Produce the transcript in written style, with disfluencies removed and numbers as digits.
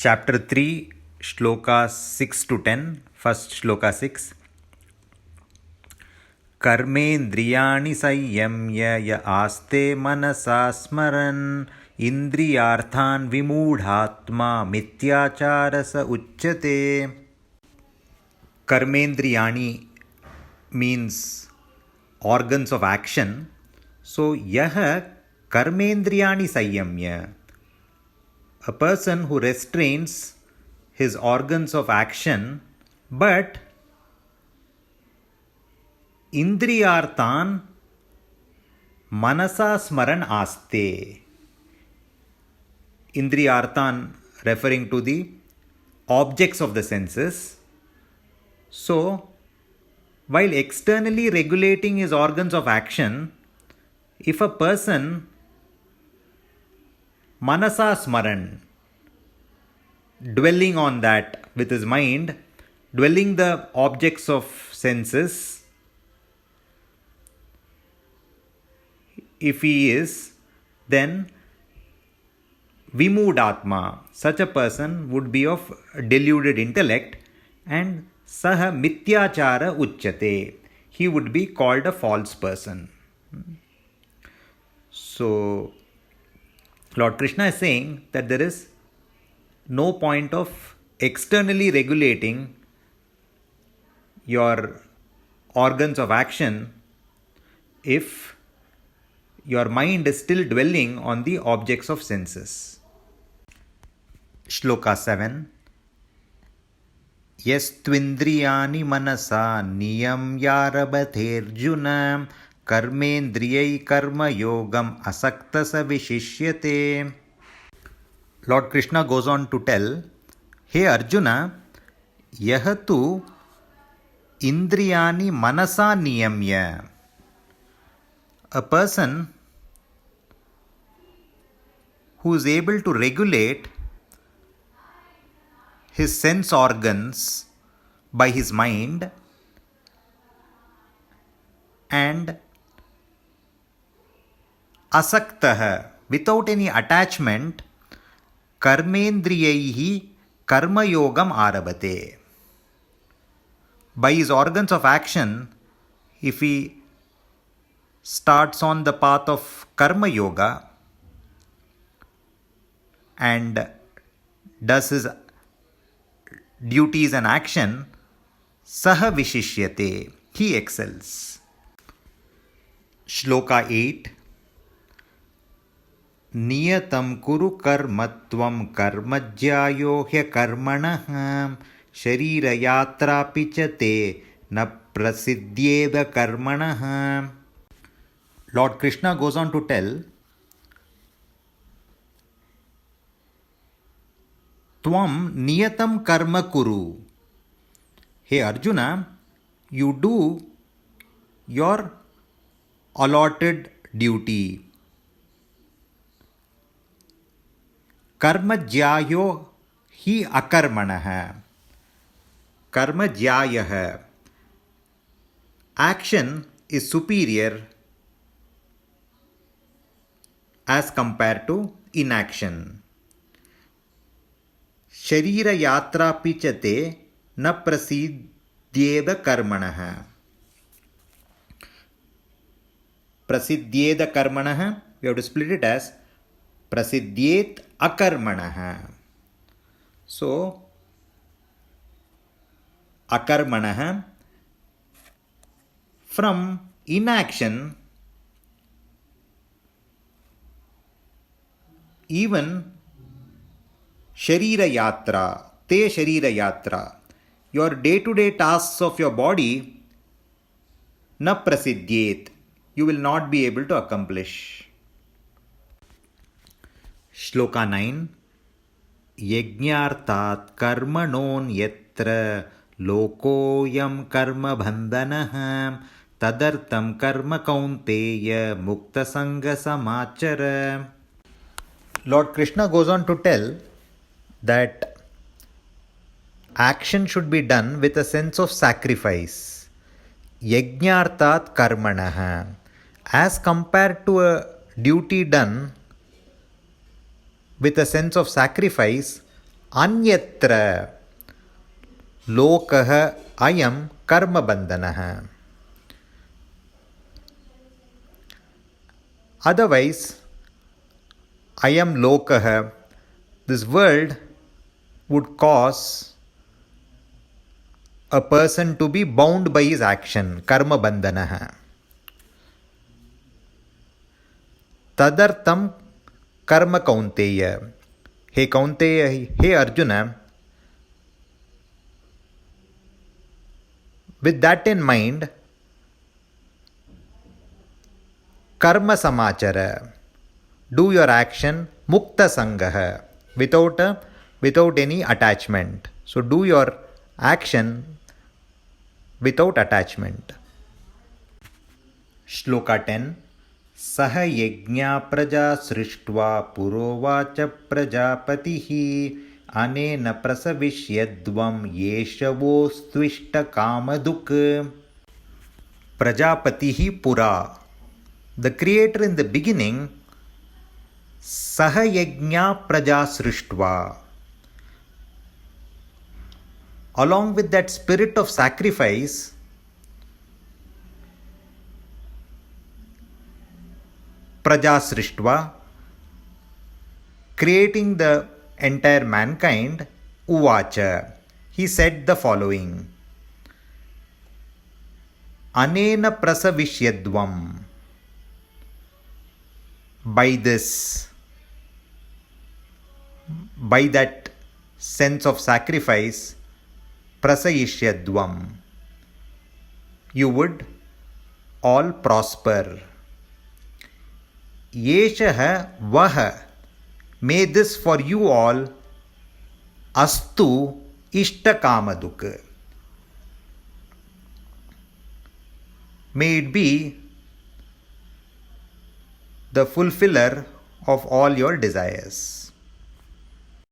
Chapter 3, Shloka 6 to 10. First Shloka 6. कर्मेन्द्रियाणि संयम्य य आस्ते मनसा स्मरन् इन्द्रियार्थान् विमूढात्मा मिथ्याचार स उच्यते. Karmendriyani means organs of action. So, yah karmendriyani sanyamya. A person who restrains his organs of action, but indriyarthan manasa smaran aste. Indriyarthan referring to the objects of the senses. So, while externally regulating his organs of action, if a person manasa smaran, dwelling on that with his mind, dwelling the objects of senses, if he is, then vimoodatma, such a person would be of deluded intellect, and saha mithyachara uchyate, he would be called a false person. So, Lord Krishna is saying that there is no point of externally regulating your organs of action if your mind is still dwelling on the objects of senses. Shloka 7. Yastvindriyani manasa niyamyarabhaterjuna karmendriyai karma yogam asakta sa vishishyate. Lord Krishna goes on to tell, Hey Arjuna, yah tu indriyani manasa niyamya. A person who is able to regulate his sense organs by his mind and asaktah, without any attachment, karmendriyaihi karma yogam arabhate. By his organs of action, if he starts on the path of karma yoga and does his duties and action, saha vishishyate, he excels. Shloka 8. Niyatam kuru karmatvam karmajyayo hyakarmanah sharira yatra pichate na prasiddhyeda karmanah. Lord Krishna goes on to tell, Tvam niyatam karma kuru. Hey Arjuna, you do your allotted duty. Karma jyayo hi akarmanah. Karma jyayah. Action is superior as compared to inaction. Sharira yatra pichate na prasiddhyeda karmanah. Prasiddhyeda karmanah, we have to split it as prasiddhyet akarmanah. So, akarmanah, from inaction, even Sharira yatra, te sharira yatra, your day-to-day tasks of your body, na prasiddhyet, you will not be able to accomplish. Shloka 9. Yajñartat karmanon yatra lokoyam karma bandhanah tadartam karma kaunteya mukta sanga samachara. Lord Krishna goes on to tell that action should be done with a sense of sacrifice. Yajñartat karmanah. As compared to a duty done with a sense of sacrifice, अन्यत्र लोकः अयं कर्मबन्धनः. Otherwise, ayam lokah, this world would cause a person to be bound by his action, karma bandhanaha. Tadartam karma kaunteya. Hey Kaunteya, hey Arjuna, with that in mind, karma samachara, do your action mukta sangaha, without any attachment. So do your action without attachment. Shloka 10. Saha yajna praja srishtva purovacha prajapatihi anena prasavishyadvam yeshavostvishta kamaduk. Prajapatihi pura. The creator in the beginning, saha yajna praja srishtva. Along with that spirit of sacrifice, praja srishtva, creating the entire mankind, uvacha, he said the following: anena prasavishyadvam. By this, by that sense of sacrifice, prasayishyadvam, you would all prosper. Yeshaha vaha, may this for you all, astu ishtakamaduk, may it be the fulfiller of all your desires.